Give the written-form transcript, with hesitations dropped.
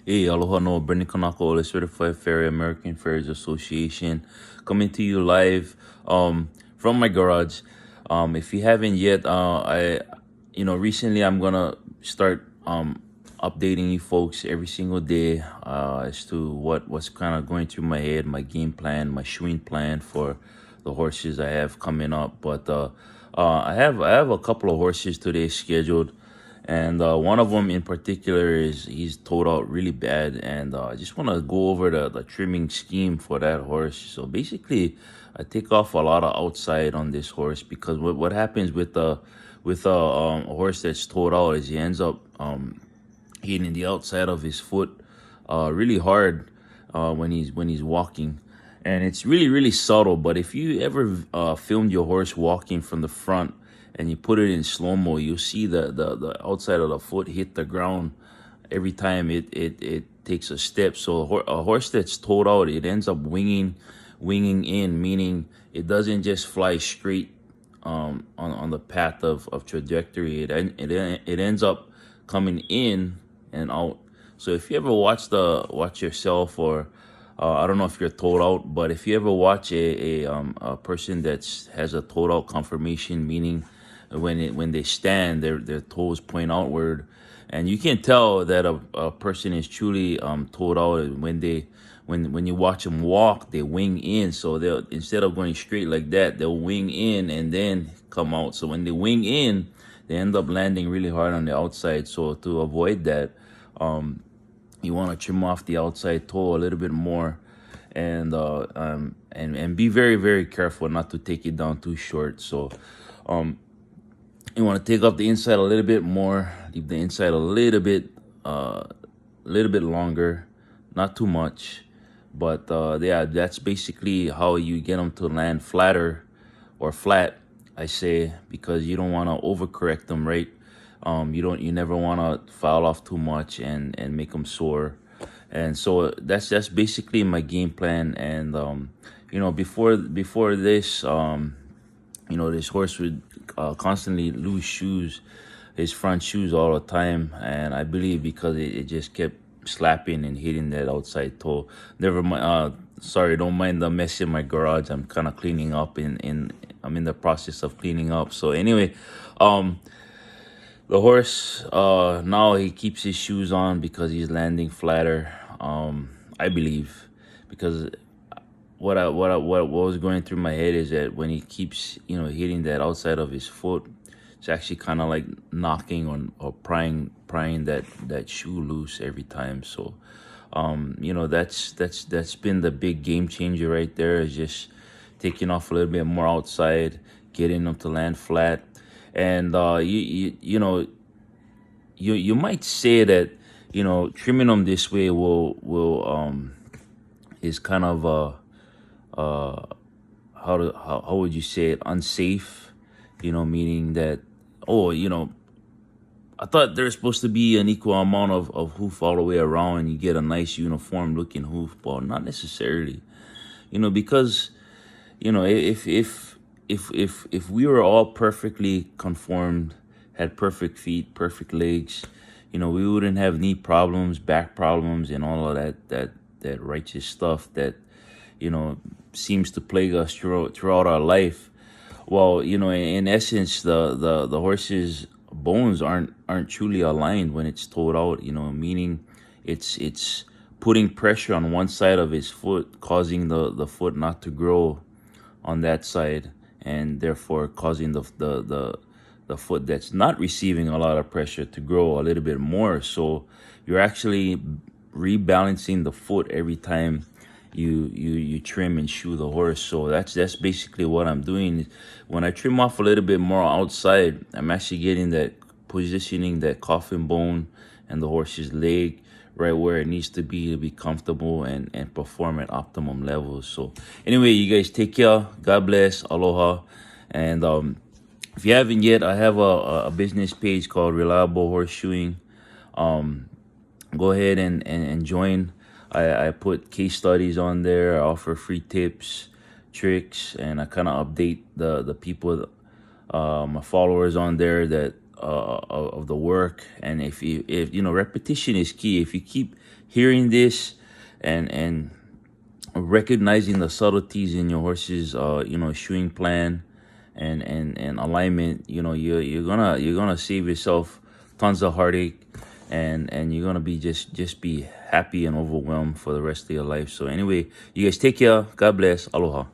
Hey, aloha no, Brendan Kanako, the Certified Ferry American Ferries Association, coming to you live from my garage. If you haven't yet, recently I'm gonna start updating you folks every single day as to what's kind of going through my head, my game plan, my shoeing plan for the horses I have coming up. But I have a couple of horses today scheduled, and one of them in particular is he's toed out really bad, and I just want to go over the trimming scheme for that horse. So basically, I take off a lot of outside on this horse because what happens with a horse that's toed out is he ends up hitting the outside of his foot really hard when he's walking, and it's really subtle. But if you ever filmed your horse walking from the front and you put it in slow mo, you'll see the outside of the foot hit the ground every time it takes a step. So a horse that's toed out, it ends up winging in, meaning it doesn't just fly straight on the path of trajectory. It ends up coming in and out. So if you ever watch yourself, or I don't know if you're toed out, but if you ever watch a person that has a toed out conformation, meaning when they stand, their toes point outward, and you can tell that a person is truly toed out when you watch them walk, they wing in. So they'll, instead of going straight like that, they'll wing in and then come out. So when they wing in, they end up landing really hard on the outside. So to avoid that, you want to trim off the outside toe a little bit more, and be very careful not to take it down too short. So you want to take off the inside a little bit more, leave the inside a little bit longer, not too much. But yeah, that's basically how you get them to land flatter or flat, I say, because you don't want to overcorrect them, right? You never want to foul off too much and make them sore. And so that's basically my game plan. And before this, this horse would constantly lose shoes, his front shoes all the time, and I believe because it just kept slapping and hitting that outside toe. Never mind. Sorry, don't mind the mess in my garage. I'm kind of cleaning up. I'm in the process of cleaning up. So anyway, the horse now he keeps his shoes on because he's landing flatter. I believe because what was going through my head is that when he keeps hitting that outside of his foot, it's actually kind of like knocking on or prying that shoe loose every time. So that's been the big game changer right there, is just taking off a little bit more outside, getting them to land flat. And you might say that trimming them this way will is kind of how would you say it, unsafe, meaning that, oh, I thought there's supposed to be an equal amount of hoof all the way around and you get a nice uniform looking hoof. Well, not necessarily, because if we were all perfectly conformed, had perfect feet, perfect legs, we wouldn't have knee problems, back problems, and all of that righteous stuff that seems to plague us throughout our life. Well, in essence, the horse's bones aren't truly aligned when it's toed out. Meaning it's putting pressure on one side of his foot, causing the foot not to grow on that side, and therefore causing the foot that's not receiving a lot of pressure to grow a little bit more. So you're actually rebalancing the foot every time you trim and shoe the horse. So that's basically what I'm doing. When I trim off a little bit more outside, I'm actually getting that, positioning that coffin bone and the horse's leg right where it needs to be comfortable and perform at optimum levels. So anyway, you guys take care. God bless. Aloha. And if you haven't yet, I have a business page called Reliable Horseshoeing. Go ahead and join. I put case studies on there. I offer free tips, tricks, and I kind of update the people, my followers on there, that of the work. And if repetition is key. If you keep hearing this and recognizing the subtleties in your horse's shoeing plan and alignment, you're gonna save yourself tons of heartache, and you're gonna be just be happy and overwhelmed for the rest of your life. So anyway, you guys take care. God bless. Aloha.